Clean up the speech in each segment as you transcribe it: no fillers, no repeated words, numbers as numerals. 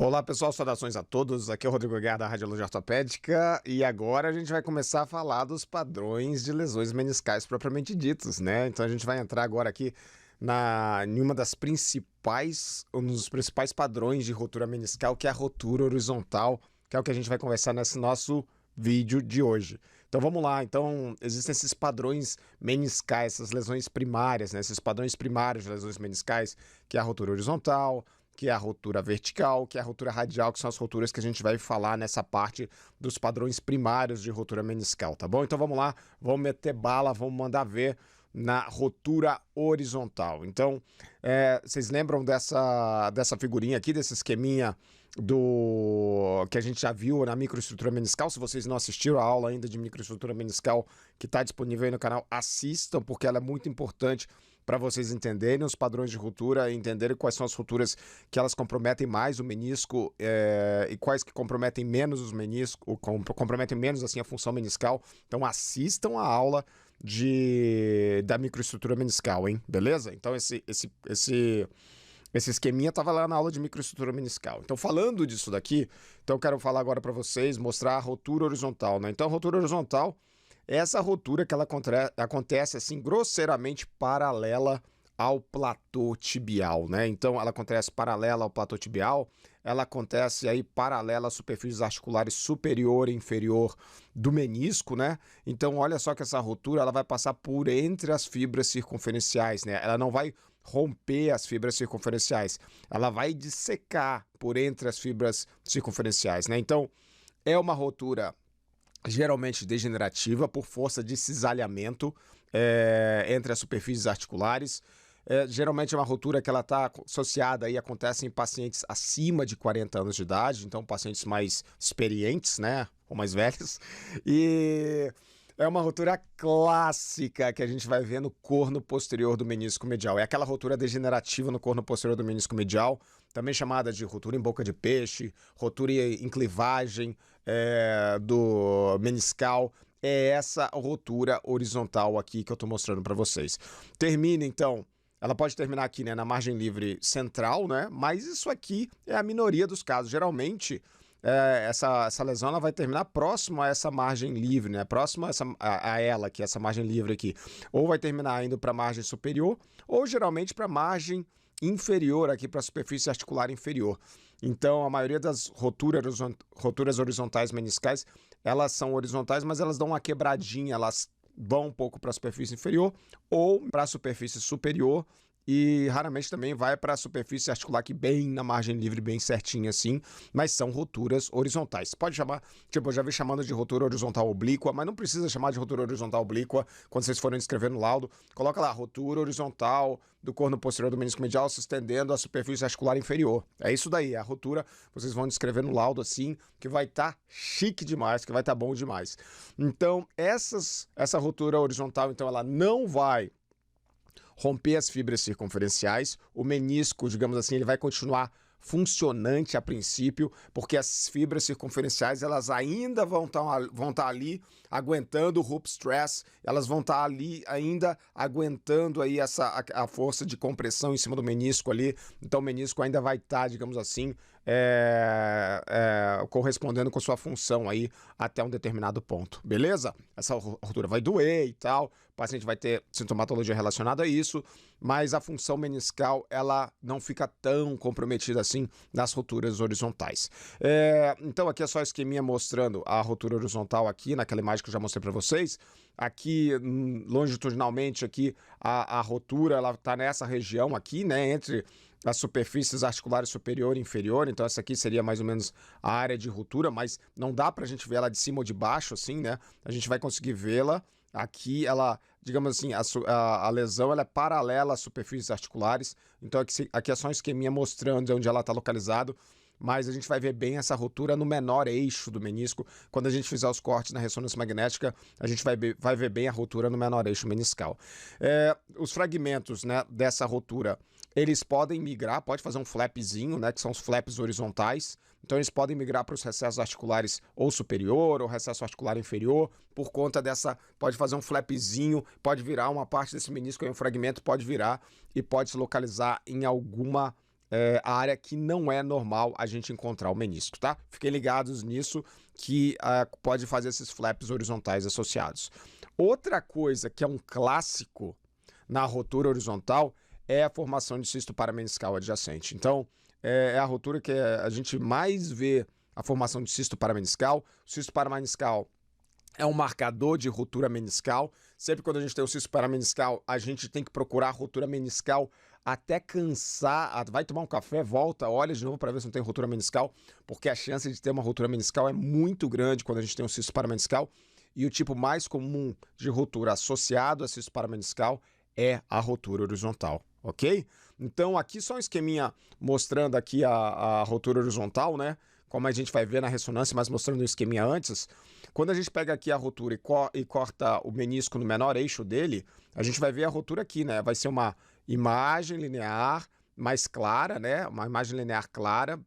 Olá pessoal, saudações a todos, aqui é o Rodrigo Guerra da Radiologia Ortopédica e agora a gente vai começar a falar dos padrões de lesões meniscais propriamente ditos, né? Então a gente vai entrar agora aqui em uma das principais, um dos principais padrões de rotura meniscal, que é a rotura horizontal, que é o que a gente vai conversar nesse nosso vídeo de hoje. Então vamos lá, então existem esses padrões meniscais, essas lesões primárias, né? Esses padrões primários de lesões meniscais, que é a rotura horizontal, que é a rotura vertical, que é a rotura radial, que são as roturas que a gente vai falar nessa parte dos padrões primários de rotura meniscal, tá bom? Então vamos lá, vamos meter bala, vamos mandar ver na rotura horizontal. Então, vocês lembram dessa figurinha aqui, desse esqueminha que a gente já viu na microestrutura meniscal? Se vocês não assistiram a aula ainda de microestrutura meniscal que está disponível aí no canal, assistam, porque ela é muito importante para vocês entenderem os padrões de rotura e entenderem quais são as roturas que elas comprometem mais o menisco e quais que comprometem menos os meniscos, comprometem menos assim a função meniscal. Então assistam a aula da microestrutura meniscal, hein? Beleza? Então esse esqueminha estava lá na aula de microestrutura meniscal. Então, falando disso daqui, então eu quero falar agora para vocês, mostrar a rotura horizontal, né? Então, a rotura horizontal é essa rotura que ela acontece assim grosseiramente paralela ao platô tibial, né? Então, ela acontece paralela ao platô tibial, ela acontece aí paralela às superfícies articulares superior e inferior do menisco, né? Então, olha só que essa rotura ela vai passar por entre as fibras circunferenciais, né? Ela não vai romper as fibras circunferenciais, ela vai dissecar por entre as fibras circunferenciais, né? Então, é uma rotura geralmente degenerativa por força de cisalhamento entre as superfícies articulares. Geralmente é uma rotura que ela está associada e acontece em pacientes acima de 40 anos de idade, então pacientes mais experientes, né, ou mais velhos, e é uma rotura clássica que a gente vai ver no corno posterior do menisco medial. É aquela rotura degenerativa no corno posterior do menisco medial, também chamada de rotura em boca de peixe, rotura em clivagem do meniscal. É essa rotura horizontal aqui que eu estou mostrando para vocês. Termina, então, ela pode terminar aqui, né, na margem livre central, né? Mas isso aqui é a minoria dos casos. Geralmente, essa lesão ela vai terminar próximo a essa margem livre, né? Próximo a ela, que é essa margem livre aqui. Ou vai terminar indo para a margem superior, ou geralmente para a margem inferior, aqui para a superfície articular inferior. Então, a maioria das roturas horizontais meniscais, elas são horizontais, mas elas dão uma quebradinha, elas vão um pouco para a superfície inferior ou para a superfície superior e raramente também vai para a superfície articular aqui bem na margem livre, bem certinha assim, mas são roturas horizontais. Pode chamar, tipo, eu já vi chamando de rotura horizontal oblíqua, mas não precisa chamar de rotura horizontal oblíqua quando vocês forem escrever no laudo. Coloca lá, rotura horizontal do corno posterior do menisco medial se estendendo à superfície articular inferior. É isso daí, a rotura, vocês vão descrever no laudo assim, que vai estar chique demais, que vai estar bom demais. Então, essa rotura horizontal, então, ela não vai romper as fibras circunferenciais, o menisco, digamos assim, ele vai continuar funcionante a princípio, porque as fibras circunferenciais elas ainda vão estar ali aguentando o hoop stress, elas vão estar ali ainda aguentando aí a força de compressão em cima do menisco ali, então o menisco ainda vai estar, digamos assim, correspondendo com sua função aí até um determinado ponto, beleza? Essa rotura vai doer e tal, o paciente vai ter sintomatologia relacionada a isso, mas a função meniscal ela não fica tão comprometida assim nas roturas horizontais. Então aqui é só esqueminha mostrando a rotura horizontal aqui, naquela imagem que eu já mostrei para vocês. Aqui, longitudinalmente, aqui a rotura ela está nessa região aqui, né, entre as superfícies articulares superior e inferior, então essa aqui seria mais ou menos a área de rotura, mas não dá pra gente ver ela de cima ou de baixo, assim, né? A gente vai conseguir vê-la aqui, ela, digamos assim, a lesão ela é paralela às superfícies articulares, então aqui é só um esqueminha mostrando onde ela está localizado, mas a gente vai ver bem essa rotura no menor eixo do menisco. Quando a gente fizer os cortes na ressonância magnética, a gente vai ver bem a rotura no menor eixo meniscal. Os fragmentos, né, dessa rotura, eles podem migrar, pode fazer um flapzinho, né, que são os flaps horizontais. Então eles podem migrar para os recessos articulares ou superior ou recesso articular inferior, por conta pode fazer um flapzinho, pode virar uma parte desse menisco, aí um fragmento pode virar e pode se localizar em alguma a área que não é normal a gente encontrar o menisco, tá? Fiquem ligados nisso que pode fazer esses flaps horizontais associados. Outra coisa que é um clássico na rotura horizontal é a formação de cisto parameniscal adjacente. Então, é a rotura que a gente mais vê a formação de cisto parameniscal. O cisto parameniscal é um marcador de rotura meniscal. Sempre quando a gente tem o cisto parameniscal, a gente tem que procurar a rotura meniscal até cansar. Vai tomar um café, volta, olha de novo para ver se não tem rotura meniscal, porque a chance de ter uma rotura meniscal é muito grande quando a gente tem um cisto parameniscal. E o tipo mais comum de rotura associado a cisto parameniscal é a rotura horizontal, ok? Então aqui só um esqueminha mostrando aqui a rotura horizontal, né? Como a gente vai ver na ressonância, mas mostrando um esqueminha antes. Quando a gente pega aqui a rotura e corta o menisco no menor eixo dele, a gente vai ver a rotura aqui, né? Vai ser uma imagem linear mais clara, né? Uma imagem linear clara,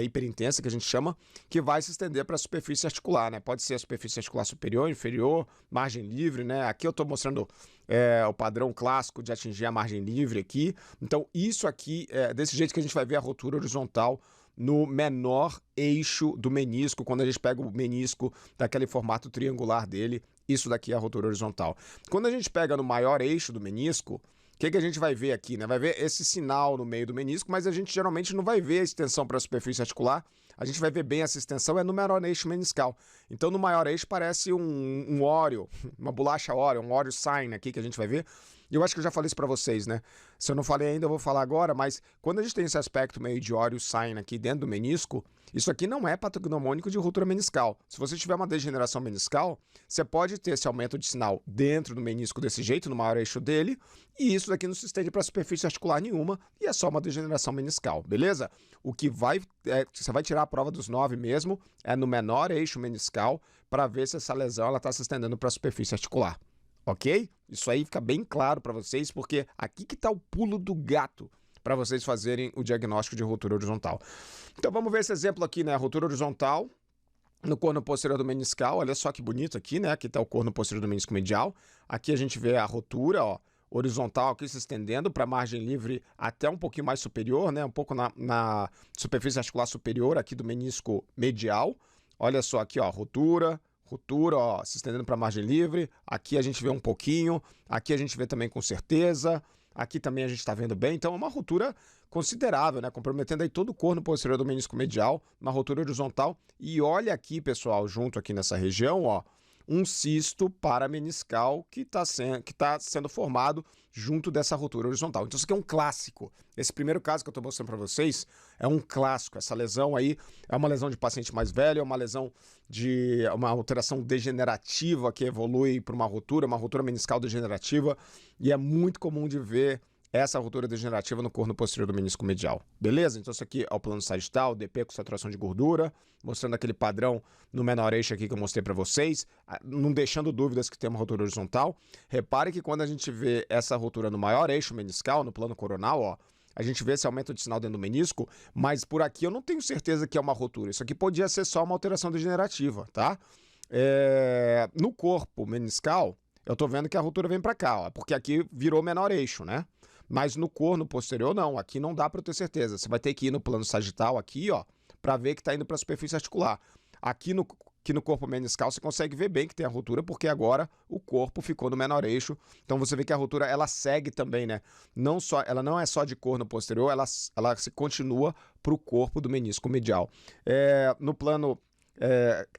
hiperintensa, que a gente chama, que vai se estender para a superfície articular, né? Pode ser a superfície articular superior, inferior, margem livre, né? Aqui eu estou mostrando o padrão clássico de atingir a margem livre aqui. Então, isso aqui é desse jeito que a gente vai ver a rotura horizontal no menor eixo do menisco, quando a gente pega o menisco daquele formato triangular dele, isso daqui é a rotura horizontal. Quando a gente pega no maior eixo do menisco, o que a gente vai ver aqui, né? Vai ver esse sinal no meio do menisco, mas a gente geralmente não vai ver a extensão para a superfície articular. A gente vai ver bem essa extensão no menor eixo meniscal. Então, no maior eixo parece um Oreo, uma bolacha Oreo, um Oreo sign aqui que a gente vai ver. E eu acho que eu já falei isso para vocês, né? Se eu não falei ainda, eu vou falar agora, mas quando a gente tem esse aspecto meio de Oreo sign aqui dentro do menisco, isso aqui não é patognomônico de ruptura meniscal. Se você tiver uma degeneração meniscal, você pode ter esse aumento de sinal dentro do menisco desse jeito, no maior eixo dele, e isso daqui não se estende para a superfície articular nenhuma, e é só uma degeneração meniscal, beleza? O que você vai tirar a prova dos 9 mesmo, é no menor eixo meniscal, para ver se essa lesão está se estendendo para a superfície articular. Ok? Isso aí fica bem claro para vocês, porque aqui que está o pulo do gato para vocês fazerem o diagnóstico de ruptura horizontal. Então vamos ver esse exemplo aqui, né? Ruptura horizontal no corno posterior do meniscal. Olha só que bonito aqui, né? Aqui está o corno posterior do menisco medial. Aqui a gente vê a rotura, ó, horizontal aqui se estendendo para a margem livre até um pouquinho mais superior, né? Um pouco na superfície articular superior aqui do menisco medial. Olha só aqui, ó, rotura, ó, se estendendo para a margem livre. Aqui a gente vê um pouquinho, aqui a gente vê também com certeza, aqui também a gente está vendo bem. Então é uma rotura considerável, né? Comprometendo aí todo o corno posterior do menisco medial, uma rotura horizontal. E olha aqui, pessoal, junto aqui nessa região, ó, um cisto parameniscal que está sendo formado junto dessa rotura horizontal. Então isso aqui é um clássico. Esse primeiro caso que eu estou mostrando para vocês é um clássico. Essa lesão aí é uma lesão de paciente mais velho, é uma lesão de uma alteração degenerativa que evolui para uma rotura meniscal degenerativa, e é muito comum de ver essa rotura degenerativa no corno posterior do menisco medial. Beleza? Então isso aqui é o plano sagital, DP com saturação de gordura, mostrando aquele padrão no menor eixo aqui que eu mostrei para vocês, não deixando dúvidas que tem uma rotura horizontal. Repare que quando a gente vê essa rotura no maior eixo meniscal, no plano coronal, ó, a gente vê esse aumento de sinal dentro do menisco, mas por aqui eu não tenho certeza que é uma rotura. Isso aqui podia ser só uma alteração degenerativa, tá? No corpo meniscal, eu tô vendo que a rotura vem para cá, ó, porque aqui virou menor eixo, né? Mas no corno posterior, não. Aqui não dá para eu ter certeza. Você vai ter que ir no plano sagital aqui, ó, para ver que está indo para a superfície articular. Aqui no corpo meniscal você consegue ver bem que tem a rotura, porque agora o corpo ficou no menor eixo. Então você vê que a rotura ela segue também, né? Ela não é só de corno posterior, ela se continua para o corpo do menisco medial. No plano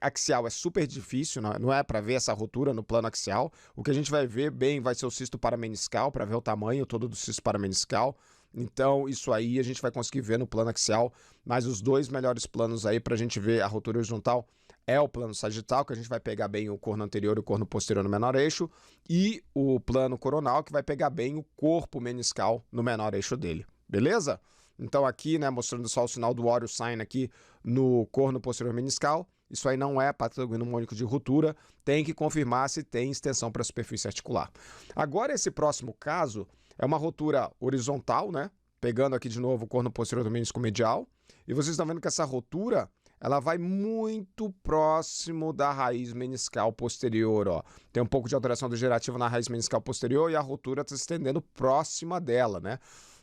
axial é super difícil, não é para ver essa rotura no plano axial. O que a gente vai ver bem vai ser o cisto parameniscal, para ver o tamanho todo do cisto parameniscal. Então isso aí a gente vai conseguir ver no plano axial, mas os dois melhores planos aí para a gente ver a rotura horizontal é o plano sagital, que a gente vai pegar bem o corno anterior e o corno posterior no menor eixo, e o plano coronal, que vai pegar bem o corpo meniscal no menor eixo dele. Beleza? Então aqui, né, mostrando só o sinal do Oreo sign aqui no corno posterior meniscal, isso aí não é patognomônico de ruptura, tem que confirmar se tem extensão para a superfície articular. Agora esse próximo caso é uma rotura horizontal, né, pegando aqui de novo o corno posterior do menisco medial, e vocês estão vendo que essa rotura ela vai muito próximo da raiz meniscal posterior, ó. Tem um pouco de alteração degenerativa na raiz meniscal posterior e a rotura está se estendendo próxima dela, né?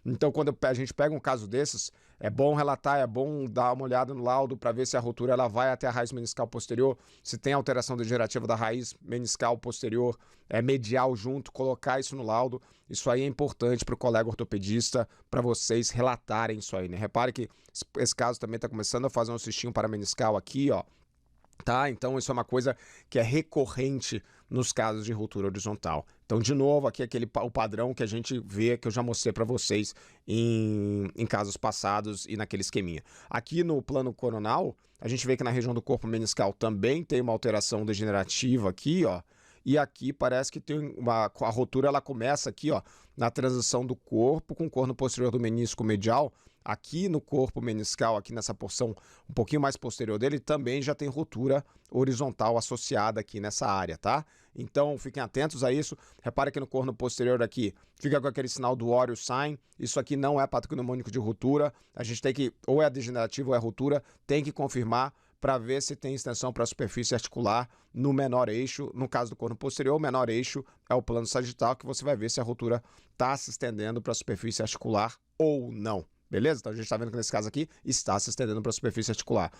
Então, quando a gente pega um caso desses, é bom relatar, é bom dar uma olhada no laudo para ver se a ruptura ela vai até a raiz meniscal posterior, se tem alteração degenerativa da raiz meniscal posterior, medial junto, colocar isso no laudo. Isso aí é importante para o colega ortopedista, para vocês relatarem isso aí, né? Repare que esse caso também está começando a fazer um cistinho parameniscal aqui, ó. Tá? Então isso é uma coisa que é recorrente nos casos de ruptura horizontal. Então, de novo, aqui o padrão que a gente vê, que eu já mostrei para vocês em casos passados e naquele esqueminha. Aqui no plano coronal, a gente vê que na região do corpo meniscal também tem uma alteração degenerativa aqui, ó. E aqui parece que tem a ruptura, ela começa aqui, ó, na transição do corpo com o corno posterior do menisco medial. Aqui no corpo meniscal, aqui nessa porção um pouquinho mais posterior dele, também já tem ruptura horizontal associada aqui nessa área, tá? Então, fiquem atentos a isso. Repare que no corno posterior aqui, fica com aquele sinal do Warrior Sign. Isso aqui não é patognomônico de ruptura. A gente tem que, ou é degenerativo ou é ruptura, tem que confirmar para ver se tem extensão para a superfície articular no menor eixo. No caso do corno posterior, o menor eixo é o plano sagital, que você vai ver se a ruptura está se estendendo para a superfície articular ou não. Beleza? Então a gente está vendo que nesse caso aqui está se estendendo para a superfície articular.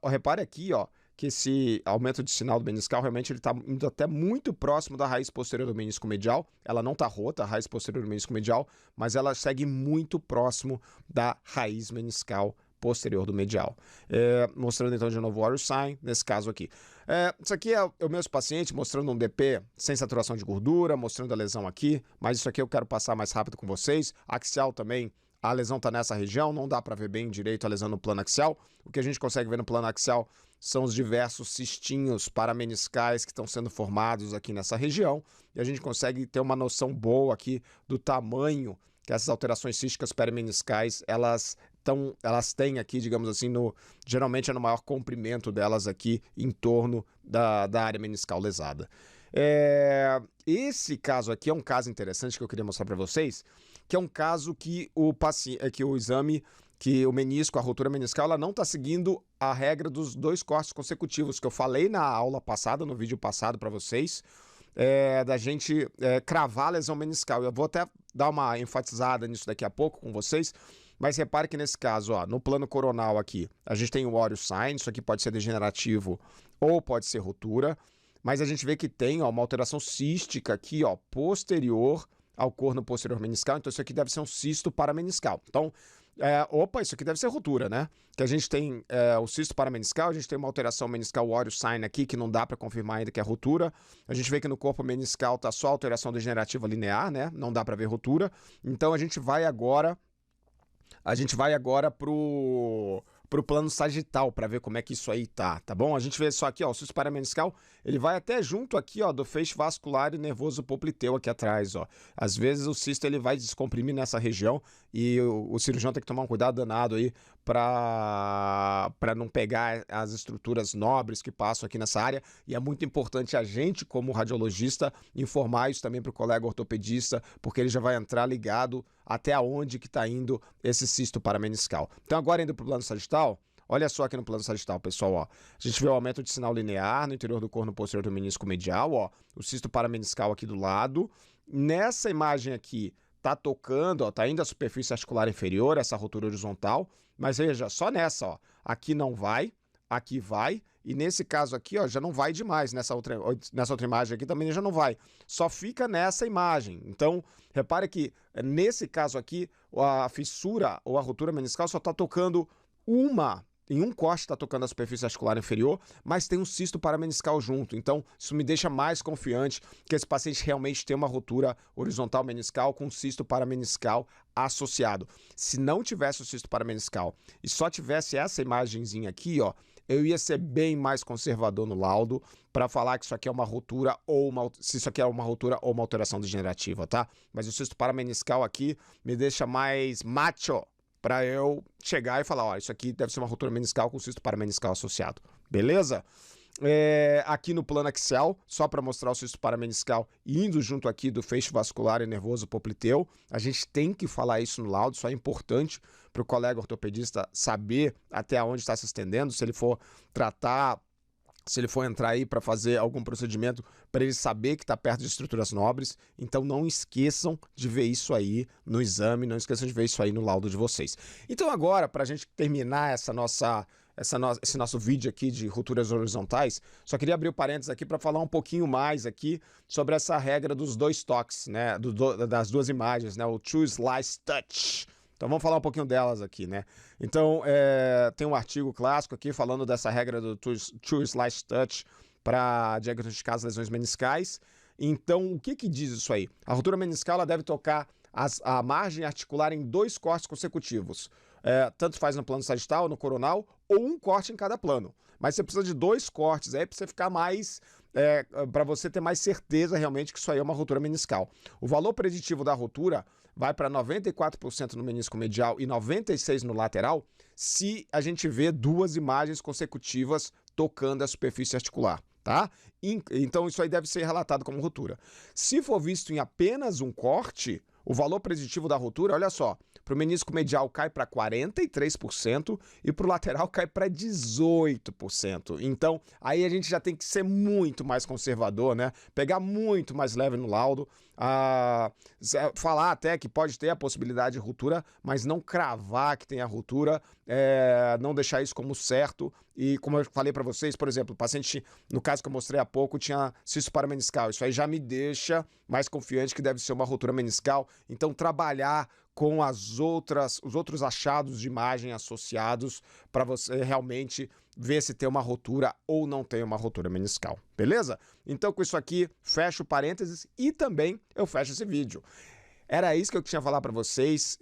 Repare aqui, ó, que esse aumento de sinal do meniscal realmente ele está indo até muito próximo da raiz posterior do menisco medial. Ela não está rota, a raiz posterior do menisco medial, mas ela segue muito próximo da raiz meniscal posterior do medial. Mostrando então de novo o Warrior Sign, nesse caso aqui. Isso aqui é o mesmo paciente mostrando um DP sem saturação de gordura, mostrando a lesão aqui, mas isso aqui eu quero passar mais rápido com vocês. Axial também, a lesão está nessa região, não dá para ver bem direito a lesão no plano axial. O que a gente consegue ver no plano axial são os diversos cistinhos parameniscais que estão sendo formados aqui nessa região, e a gente consegue ter uma noção boa aqui do tamanho que essas alterações císticas perimeniscais elas têm aqui, digamos assim, geralmente é no maior comprimento delas aqui em torno da área meniscal lesada. Esse caso aqui é um caso interessante que eu queria mostrar para vocês, que é um caso que o exame, que o menisco, a ruptura meniscal, ela não está seguindo a regra dos 2 cortes consecutivos, que eu falei na aula passada, no vídeo passado para vocês, da gente cravar a lesão meniscal. Eu vou até dar uma enfatizada nisso daqui a pouco com vocês, mas repare que nesse caso, ó, no plano coronal aqui, a gente tem o Warrior Sign, isso aqui pode ser degenerativo ou pode ser ruptura, mas a gente vê que tem, ó, uma alteração cística aqui, ó, posterior ao corno posterior meniscal, então isso aqui deve ser um cisto parameniscal. Então, isso aqui deve ser ruptura, né? Que a gente tem o cisto parameniscal, a gente tem uma alteração meniscal Warrior Sign aqui, que não dá para confirmar ainda que é ruptura. A gente vê que no corpo meniscal tá só alteração degenerativa linear, né? Não dá para ver ruptura. Então a gente vai agora pro plano sagital para ver como é que isso aí tá bom? A gente vê só aqui, ó, o cisto parameniscal, ele vai até junto aqui, ó, do feixe vascular e nervoso popliteu aqui atrás, ó. Às vezes o cisto ele vai descomprimir nessa região e o cirurgião tem que tomar um cuidado danado aí para não pegar as estruturas nobres que passam aqui nessa área, e é muito importante a gente, como radiologista, informar isso também para o colega ortopedista, porque ele já vai entrar ligado até onde que está indo esse cisto parameniscal. Então agora indo para o plano sagital, olha só aqui no plano sagital, pessoal, ó. A gente vê o aumento de sinal linear no interior do corno posterior do menisco medial, ó, o cisto parameniscal aqui do lado. Nessa imagem aqui, tá tocando, ó, tá indo à superfície articular inferior, essa ruptura horizontal, mas veja, só nessa, ó, aqui não vai, aqui vai, e nesse caso aqui, ó, já não vai demais, nessa outra imagem aqui também já não vai, só fica nessa imagem. Então, repare que nesse caso aqui, a fissura ou a ruptura meniscal só tá tocando em um corte está tocando a superfície articular inferior, mas tem um cisto parameniscal junto. Então, isso me deixa mais confiante que esse paciente realmente tem uma ruptura horizontal meniscal com cisto parameniscal associado. Se não tivesse o cisto parameniscal e só tivesse essa imagenzinha aqui, ó, eu ia ser bem mais conservador no laudo para falar que isso aqui é uma ruptura se isso aqui é uma ruptura ou uma alteração degenerativa, tá? Mas o cisto parameniscal aqui me deixa mais macho para eu chegar e falar, ó, isso aqui deve ser uma ruptura meniscal com cisto parameniscal associado. Beleza? Aqui no plano axial, só para mostrar o cisto parameniscal indo junto aqui do feixe vascular e nervoso popliteu. A gente tem que falar isso no laudo, isso é importante para o colega ortopedista saber até onde está se estendendo, se ele for tratar se ele for entrar aí para fazer algum procedimento, para ele saber que está perto de estruturas nobres. Então não esqueçam de ver isso aí no exame, não esqueçam de ver isso aí no laudo de vocês. Então agora, para a gente terminar esse nosso vídeo aqui de rupturas horizontais, só queria abrir o parênteses aqui para falar um pouquinho mais aqui sobre essa regra dos 2 toques, né, das 2 imagens, né, o True Slice Touch. Então vamos falar um pouquinho delas aqui, né? Então tem um artigo clássico aqui falando dessa regra do True Slice Touch para diagnosticar as lesões meniscais. Então o que diz isso aí? A ruptura meniscal ela deve tocar a margem articular em 2 cortes consecutivos. Tanto faz no plano sagital, no coronal, ou um corte em cada plano. Mas você precisa de 2 cortes aí para você ficar mais... para você ter mais certeza realmente que isso aí é uma ruptura meniscal. O valor preditivo da ruptura vai para 94% no menisco medial e 96% no lateral, se a gente vê 2 imagens consecutivas tocando a superfície articular, tá? Então isso aí deve ser relatado como ruptura. Se for visto em apenas um corte, o valor preditivo da ruptura, olha só, para o menisco medial cai para 43% e para o lateral cai para 18%. Então, aí a gente já tem que ser muito mais conservador, né? Pegar muito mais leve no laudo, falar até que pode ter a possibilidade de ruptura, mas não cravar que tem a ruptura, não deixar isso como certo. E como eu falei para vocês, por exemplo, o paciente, no caso que eu mostrei há pouco, tinha cisto parameniscal. Isso aí já me deixa mais confiante que deve ser uma ruptura meniscal. Então, trabalhar com os outros achados de imagem associados para você realmente ver se tem uma ruptura ou não tem uma ruptura meniscal. Beleza? Então, com isso aqui, fecho o parênteses e também eu fecho esse vídeo. Era isso que eu tinha a falar para vocês.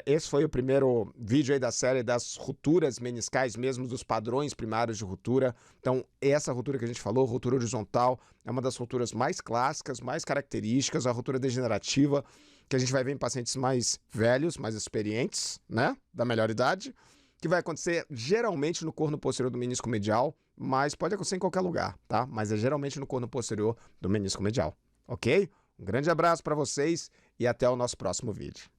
Esse foi o primeiro vídeo aí da série das rupturas meniscais mesmo, dos padrões primários de ruptura. Então, essa ruptura que a gente falou, ruptura horizontal, é uma das rupturas mais clássicas, mais características, a ruptura degenerativa, que a gente vai ver em pacientes mais velhos, mais experientes, né, da melhor idade, que vai acontecer geralmente no corno posterior do menisco medial, mas pode acontecer em qualquer lugar, tá? Mas é geralmente no corno posterior do menisco medial, ok? Um grande abraço para vocês e até o nosso próximo vídeo.